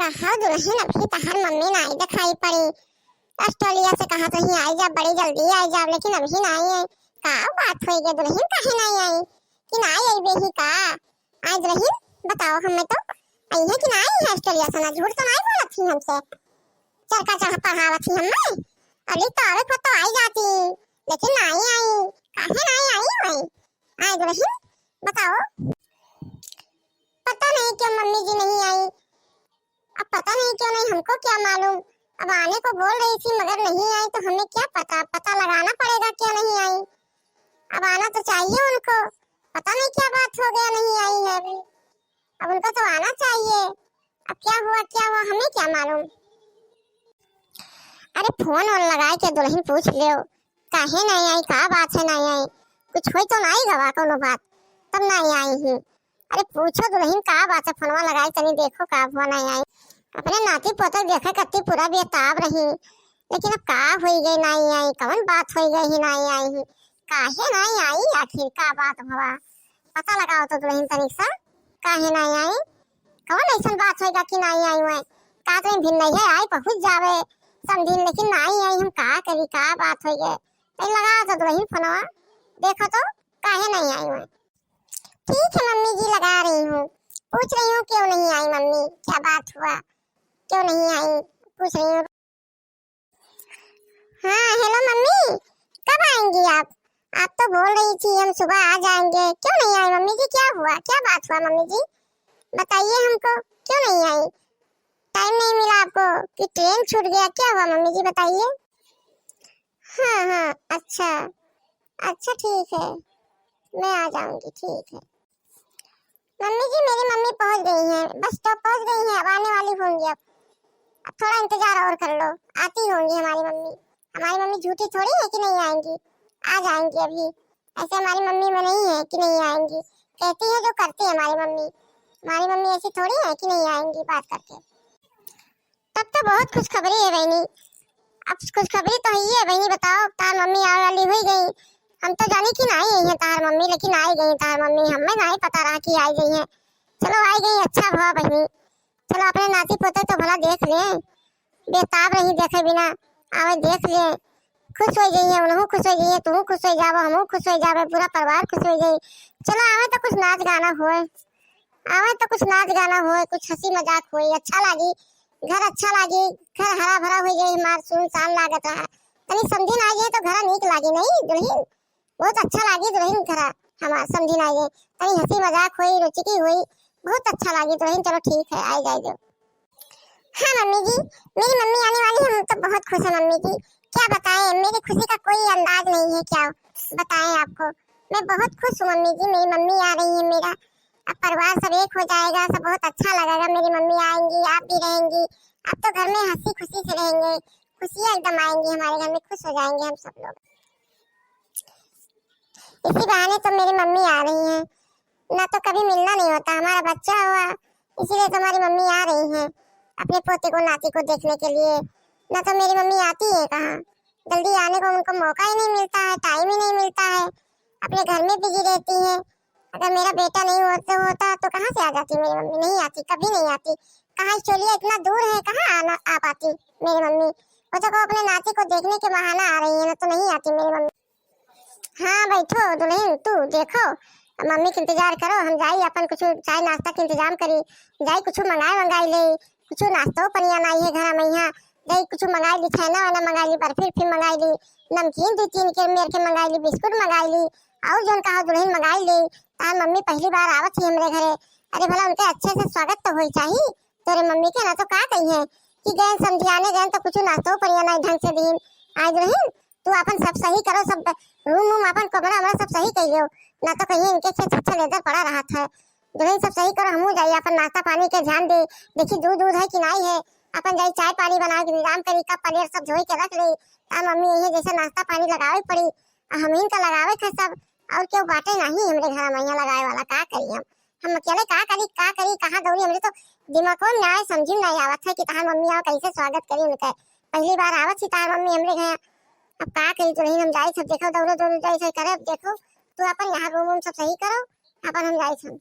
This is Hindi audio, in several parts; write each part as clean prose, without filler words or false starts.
कहा दुल्हन अभी तहार मम्मी ना आई दिखाई पड़ी। ऑस्ट्रेलिया से कहा तो ही आई जा, बड़ी जल्दी आई जा, लेकिन अभी ना आई है। का बात होई गे दुल्हन काहे नहीं आई कि ना आई बेही का? आई दुल्हन बताओ हमें तो आई है कि ना आई है ऑस्ट्रेलिया से? ना झूठ तो नहीं बोलत थी हमसे, चरका चढ़ा पढ़ावत थी हमें। अरे तारे को तो आई जाती लेकिन नहीं आई, काहे नहीं आई भाई? आई दुल्हन बताओ। पता नहीं क्यों मम्मी जी नहीं आई, अब पता नहीं क्यों नहीं, हमको क्या मालूम। अब आने को बोल रही थी मगर नहीं आई तो हमें क्या पता, पता लगाना पड़ेगा क्यों नहीं आई। अब आना तो चाहिए उनको, पता नहीं क्या बात हो गया नहीं आई है अभी। अब उनको तो आना चाहिए, अब क्या हुआ हमें क्या मालूम। अरे फोन और लगाए के दुल्हन पूछ लियो काहे नहीं आई, का बात है नहीं आई, कुछ होई तो नहीं गवा कोनो बात तब नहीं आई ही। अरे पूछो दुल्हन का बात है, फोनवा लगाई तनी देखो का हुआ नहीं आई। अपने नाती पोता देखा कत्ती पूरा बेताब रही, लेकिन अब का होई गई नहीं आई, कौन बात होई गई ही नहीं आई ही, काहे नहीं आई आखिर का बात हुआ पता लगाओ तो दुल्हन तनिक सा, काहे नहीं आई, कौन ऐसा बात होएगा कि नहीं आई हुए। का तो भिन्न नहीं है आई पहुंच जावे समझिन, लेकिन नहीं आई हम का करी, का बात होई गए नहीं लगाओ तो दुल्हन फोनवा देखो तो काहे नहीं आई हुए। ठीक है मम्मी जी लगा रही हूँ, पूछ रही हूँ क्यों नहीं आई मम्मी, क्या बात हुआ क्यों नहीं आई पूछ रही हूँ। हाँ हेलो मम्मी कब आएंगी आप? आप तो बोल रही थी हम सुबह आ जाएंगे, क्यों नहीं आई मम्मी जी, क्या हुआ क्या बात हुआ मम्मी जी बताइए हमको, क्यों नहीं आई? टाइम नहीं मिला आपको कि ट्रेन छूट गया, क्या हुआ मम्मी जी बताइए। हाँ अच्छा अच्छा ठीक है मैं आ जाऊंगी, ठीक है। मम्मी जी मेरी मम्मी पहुंच गई हैं, बस स्टॉप पहुंच गई हैं, अब आने वाली होंगी। अब थोड़ा इंतजार और कर लो, आती होंगी हमारी मम्मी। हमारी मम्मी झूठी थोड़ी है कि नहीं आएंगी, आ जाएंगी अभी। ऐसे हमारी मम्मी में नहीं है कि नहीं आएंगी, कहती है जो करती है हमारी मम्मी। हमारी मम्मी ऐसी थोड़ी है कि नहीं आएंगी बात करके। तब तो बहुत खुशखबरी है बहनी, अब खुशखबरी तो ही है बहनी। बताओ तार मम्मी आने वाली हुई गई, हम तो जानी कि नहीं आई है तार मम्मी, लेकिन आई गई तार मम्मी, हमें नहीं पता रहा कि आई गई है। चलो आई गई अच्छा हुआ बहनी, चलो अपने नाती पोते तो भला देख ले, बेताब नहीं देखे बिना आवे देख ले, खुश हो गई है उन्हों खुश हो गई है, तू खुश हो जावे हम खुश हो जावे, पूरा परिवार खुश हो गई। चलो आवे तो कुछ नाच गाना होए, आवे तो कुछ नाच गाना होए, कुछ हंसी मजाक होए, अच्छा लगी घर, अच्छा लगी घर हरा भरा हो गई, हमार सुनसान लागत रहा तनी समझी ना आइए तो घर नीक लागी नहीं दुल्हन, बहुत अच्छा लगी दुल्हन घर हमार समझी ना आइए, तनी हंसी मजाक हुई रुचि हुई, बहुत अच्छा लगी दुल्हन। चलो ठीक है आ जाए जो। हाँ मम्मी जी मेरी मम्मी आने वाली है, हम तो बहुत खुश है मम्मी जी, क्या बताएं मेरी खुशी का कोई अंदाज नहीं है, क्या बताएं आपको, मैं बहुत खुश हूँ मम्मी जी, मेरी मम्मी आ रही है, मेरा अब परिवार सब एक हो जाएगा, सब बहुत अच्छा लगेगा, मेरी मम्मी आएंगी आप भी रहेंगी, अब तो घर में हंसी खुशी से रहेंगे, खुशियाँ एकदम आएंगी हमारे घर में, खुश हो जाएंगे हम सब लोग। इसी बहाने तो मेरी मम्मी आ रही है, ना तो कभी मिलना नहीं होता, हमारा बच्चा हुआ इसीलिए तो हमारी मम्मी आ रही है अपने पोते को नाती को देखने के लिए, ना तो मेरी मम्मी आती है कहाँ, जल्दी आने को उनको मौका ही नहीं मिलता है, टाइम ही नहीं मिलता है, अपने घर में बिजी रहती है। अगर मेरा बेटा नहीं होता तो कहाँ से आ जाती मेरी मम्मी, नहीं आती कभी नहीं आती, कहाँ ऑस्ट्रेलिया इतना दूर है कहाँ आ पाती मेरी मम्मी, वो तो अपने नाती को देखने के बहाना आ रही है, ना तो नहीं आती मेरी मम्मी। हाँ बैठो दुल्हन तू देखो, मम्मी के इंतजार करो, हम जाई अपन कुछ चाय नाश्ता के इंतजाम करी, जाई कुछ मंगाई ले, कुछ नाश्तो पनिया नहीं है घर में, यहाँ जाई कुछ मंगाई ली, छेना वाला मंगाई ली, बर्फी फिर मंगाई ली, नमकीन 2-3 के मेर के मंगाई ली, बिस्कुट मंगाई ली, और जोन कहा दुल्हन मंगाई ली। तार मम्मी पहली बार आवत थी हमरे घरे, अरे भला उनके अच्छे से स्वागत तो होई चाहिए तेरे मम्मी के, ना तो का कही है कि गए समझियाने गए तो कुछ नाश्तो पनिया नहीं ढंग से दीन। आज दुल्हन तू अपन सब सही करो, सब रूम अपन कमरा हमारा सब सही कहियो, ना तो कहीं इनके से अच्छा लेदर पड़ा रहा था। दुल्हन सब सही करो, हमू जाइए अपन नाश्ता पानी के ध्यान दे, देखी दूध है कि नहीं है, अपन जाई चाय पानी बना के इंतजाम करी, कप प्लेट सब धोई के रख ली, मम्मी यही जैसे नाश्ता पानी लगावे पड़ी, हम इनका लगावे थे सब, और क्यों बाटे नहीं हमरे घर में यहाँ लगाए वाला, का करी हम अकेले का करी कहाँ दौड़ी, हमरे तो दिमाग में आए समझी नहीं आवत है कि तार मम्मी आओ कैसे स्वागत करी उनका, पहली बार आवत थी तार मम्मी हमरे घर, अब का करी दुल्हन हम जाई सब देखो दौड़ो जाई करे, देखो तू अपन यहाँ रूम सब सही करो अपन हम जाई सब।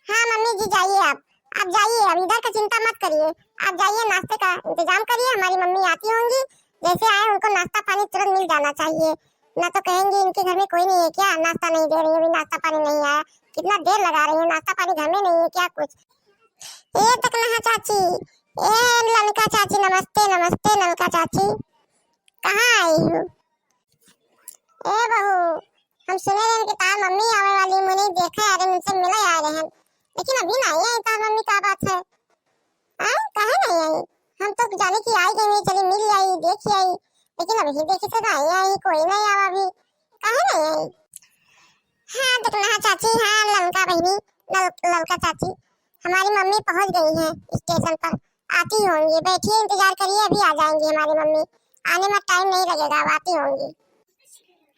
हाँ मम्मी जी जाइए आप आप जाइए, अब इधर का चिंता मत करिए, आप जाइए नाश्ते का इंतजाम करिए, हमारी मम्मी आती होंगी, जैसे आए उनको नाश्ता पानी तुरंत मिल जाना चाहिए, ना तो कहेंगी इनके घर में कोई नहीं है क्या, नाश्ता नहीं दे रही है, अभी नाश्ता पानी नहीं आया, कितना देर लगा रही है, नाश्ता पानी घर में नहीं है क्या कुछ। ये तक ना चाची, ए ललका चाची, नमस्ते नमस्ते ललका चाची, कहाँ आई हो? ए बहू, हम सुने रहे कि तार मम्मी आवे वाली, मुझे देखा यार, मुझसे मिले आ रहे हैं, लेकिन अभी नहीं आई तार मम्मी, क्या बात है? कहे नहीं आई? हम तो जाने की आई गई, चली मिल आई, देखी आई, लेकिन अभी देखी तो नहीं आई, कोई नहीं आवा अभी, कहे नहीं आई? हाँ देखना चाची, हाँ ललका बहनी, ललका चाची, हमारी मम्मी पहुंच गई है स्टेशन पर, आती होंगी, बैठिए इंतजार करिए, अभी आ जाएंगी हमारी मम्मी, आने में टाइम नहीं लगेगा, अब आती होंगी।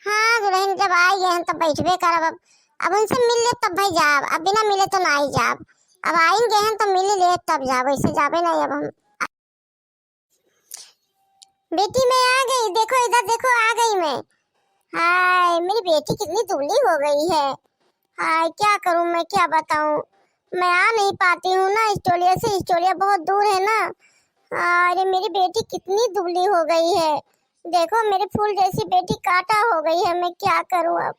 हाँ दुल्हन जब आई गए हम तब बैठबे करब, अब उनसे मिल ले तब भाई जाब, अब बिना मिले तो ना ही जाब, अब आएंगे हम तो मिल ले तब जाब, ऐसे जाबे नहीं अब हम। बेटी मैं आ गई, देखो इधर देखो, आ गई मैं। हाय मेरी बेटी कितनी दुबली हो गई है, हाय क्या करूं मैं, क्या बताऊं, मैं आ नहीं पाती हूँ ना स्टोलिया से, स्टोलिया बहुत दूर है ना। अरे मेरी बेटी कितनी दुबली हो गई है, देखो मेरे फूल जैसी बेटी काटा हो गई है, मैं क्या करूं अब।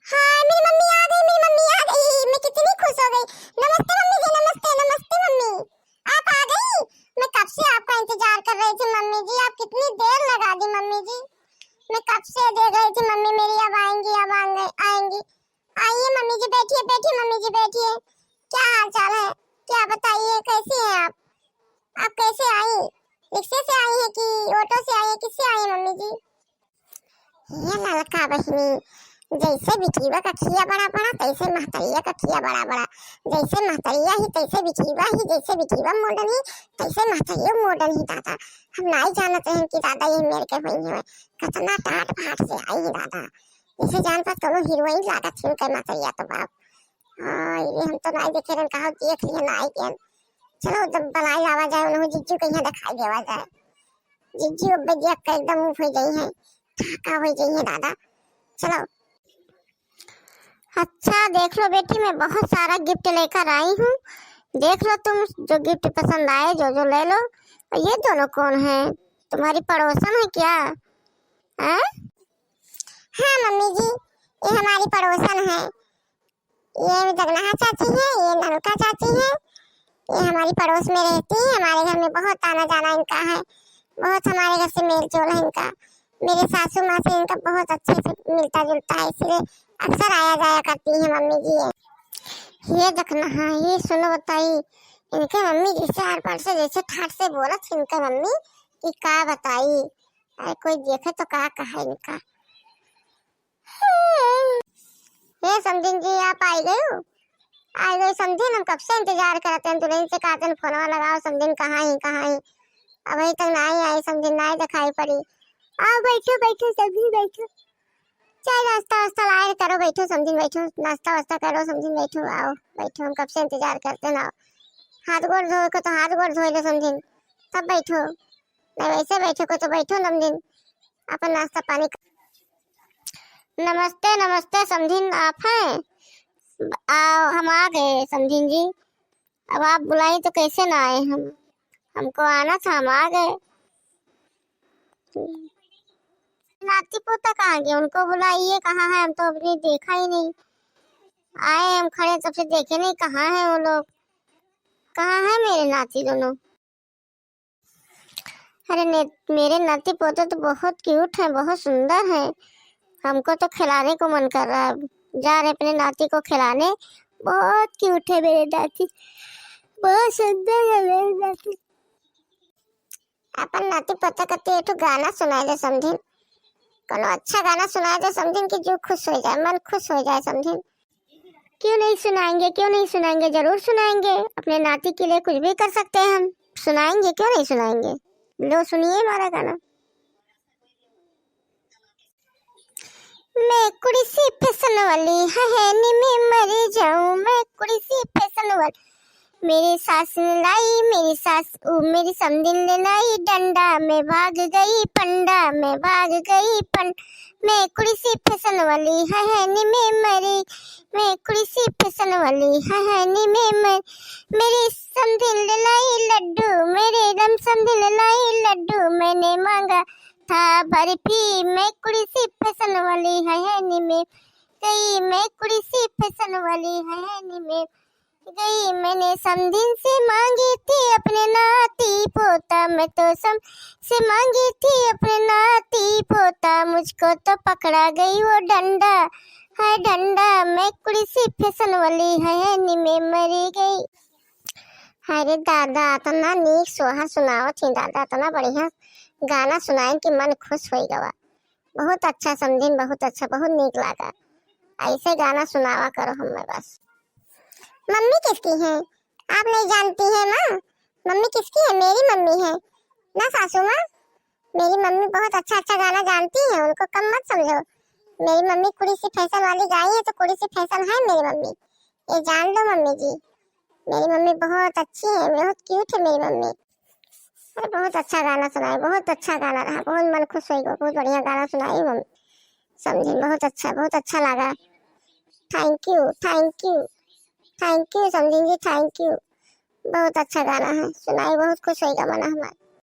हाय मेरी मम्मी आ गई, मेरी मम्मी आ गई, मैं कितनी खुश हो गई। नमस्ते मम्मी जी, नमस्ते नमस्ते मम्मी, आप आ गई, मैं कब से आपका इंतजार कर रही थी मम्मी जी, आप कितनी देर लगा दी मम्मी जी, मैं कब से देख रही थी मम्मी मेरी, अब आएंगी अब आएंगी, आइए मम्मी जी, बैठिए बैठिए मम्मी जी बैठिए, क्या हाल चाल है, क्या बताइए, कैसी हैं आप कैसे आई, रिक्शे से आई है कि ऑटो से आई है, किससे आई है मम्मी जी? ये ललका बहनी, जैसे बिछीवा का खिया बड़ा बड़ा, तैसे महतरिया का खिया बड़ा बड़ा, जैसे महतरिया ही तैसे बिछीवा ही, जैसे बिछीवा मॉडर्न ही तैसे महतरिया मॉडर्न ही। दादा हम नहीं जानते हैं कि दादा ये मेरे के हुई है, कितना टाट फाट से आई है दादा, जैसे जान पास कोनो हीरोइन लागत थी उनके महतरिया तो बाप। ये हम तो नहीं देखे रन, कहा देख लिए ना आई के, चलो जब बलाई लावा जाए उन्हें जिज्जू कहीं दिखाई देवा जाए, जिज्जू अब देख के एकदम मुंह हो गई है, ठाका हो गई है दादा। चलो अच्छा देख लो बेटी, मैं बहुत सारा गिफ्ट लेकर आई हूँ, देख लो तुम जो गिफ्ट पसंद आए जो जो ले लो। ये दोनों कौन है, तुम्हारी पड़ोसन है क्या? है? हाँ मम्मी जी, ये हमारी पड़ोसन है, ये जगन्नाथ चाची है, ये नलका चाची है, ये हमारी पड़ोस में रहती है, हमारे घर में बहुत आना जाना इनका है, बहुत हमारे घर से मेल जोल है इनका, मेरे सासू माँ से इनका बहुत अच्छे से मिलता जुलता है, इसलिए अक्सर आया जाया करती है मम्मी जी। ये देखना, हाँ ये सुनो बताई, इनके मम्मी जैसे आर पार से जैसे ठाट से बोला थी इनके मम्मी कि का बताई, अरे कोई देखे तो का कहा इनका। ये समझिन जी आप आई गए हो, आई गई समझिन, हम कब से इंतजार करते हैं, दुल्हन से कहते हैं फोनवा लगाओ समझिन कहाँ ही, अभी तक नहीं आई समझिन, नहीं दिखाई पड़ी। आओ बैठो बैठो समझिन बैठो, चाय नाश्ता वास्ता लाए करो, बैठो समझिन बैठो, नाश्ता वास्ता करो समझिन बैठो, आओ बैठो, हम कब से इंतजार करते ना, हाथ गोड़ धो को तो हाथ गोड़ धो लो समझिन, तब बैठो, नहीं वैसे बैठो को तो बैठो समझिन, अपन नाश्ता पानी। नमस्ते नमस्ते समझिन, आप हैं? आओ हम आ गए समझिन जी, अब आप बुलाई तो कैसे ना आए, हमको आना था, हम आ गए। नाती पोता कहाँ गए, उनको बुलाइए, कहाँ है, हम तो अभी देखा ही नहीं, आए हम खड़े तब से देखे नहीं, कहाँ है वो लोग, कहाँ है मेरे नाती दोनों? अरे मेरे नाती पोते तो बहुत क्यूट है, बहुत सुंदर है, हमको तो खिलाने को मन कर रहा है, जा रहे अपने नाती को खिलाने, बहुत क्यूट है मेरे नाती, बहुत सुंदर है मेरे नाती। अपन नाती पोता करते तो गाना सुनाए दे समझिन, कोनो अच्छा गाना सुनाए दे समझिन कि जो खुश हो जाए, मन खुश हो जाए समझिन। क्यों नहीं सुनाएंगे, क्यों नहीं सुनाएंगे, जरूर सुनाएंगे, अपने नाती के लिए कुछ भी कर सकते हैं हम, सुनाएंगे क्यों नहीं सुनाएंगे, लो सुनिए हमारा गाना। मैं कुड़ी सी फिसल वाली है नी में मर जाऊं, मैं कुड़ी सी फिसल वाली, मेरी सास ने लाई मेरी सास मेरी समधिन ने लाई डंडा, मैं भाग गई पंडा, मैं भाग गई मैं कुड़ी सी फिसन वाली है नी में मरी, मैं कुड़ी सी फिसन वाली है नी में मरी। मेरी समधिन ने लाई लड्डू, मेरे दम समधिन ने लाई लड्डू, मैंने मांगा था बर्फी, मैं कुड़ी सी फिसन वाली है नी में गई, मैं कुड़ी सी फिसन वाली है नी में गई। मैंने समधिन से मांगी थी अपने नाती पोता, मैं तो सम से मांगी थी अपने नाती पोता, मुझको तो पकड़ा गई वो डंडा है डंडा, मैं कुड़ी सी फिसन वाली है नी में मरी गई। अरे दादा इतना नीक सोहा सुनाओ थी दादा, इतना बढ़िया गाना सुनाए कि मन खुश हो गवा। बहुत अच्छा समझिन, बहुत अच्छा, बहुत नीक लगा। ऐसे गाना सुनावा करो हमें बस। मम्मी किसकी है आप नहीं जानती है माँ? मम्मी किसकी है? मेरी मम्मी है ना सासू माँ। मेरी मम्मी बहुत अच्छा अच्छा गाना जानती है, उनको कम मत समझो। मेरी मम्मी कुड़ी सी फैशन वाली गाई है तो कुड़ी सी फैशन है मेरी मम्मी, ये जान लो मम्मी जी। मेरी मम्मी बहुत अच्छी है, बहुत क्यूट है मेरी मम्मी। अरे बहुत अच्छा गाना सुनाई, बहुत अच्छा गाना रहा, बहुत मन खुश हो गया, बहुत बढ़िया गाना सुनाई मम्मी समझी, बहुत अच्छा लगा। Thank you thank you thank you समझी जी, थैंक यू। बहुत अच्छा गाना है सुनाई, बहुत खुश होगा मना हमारा।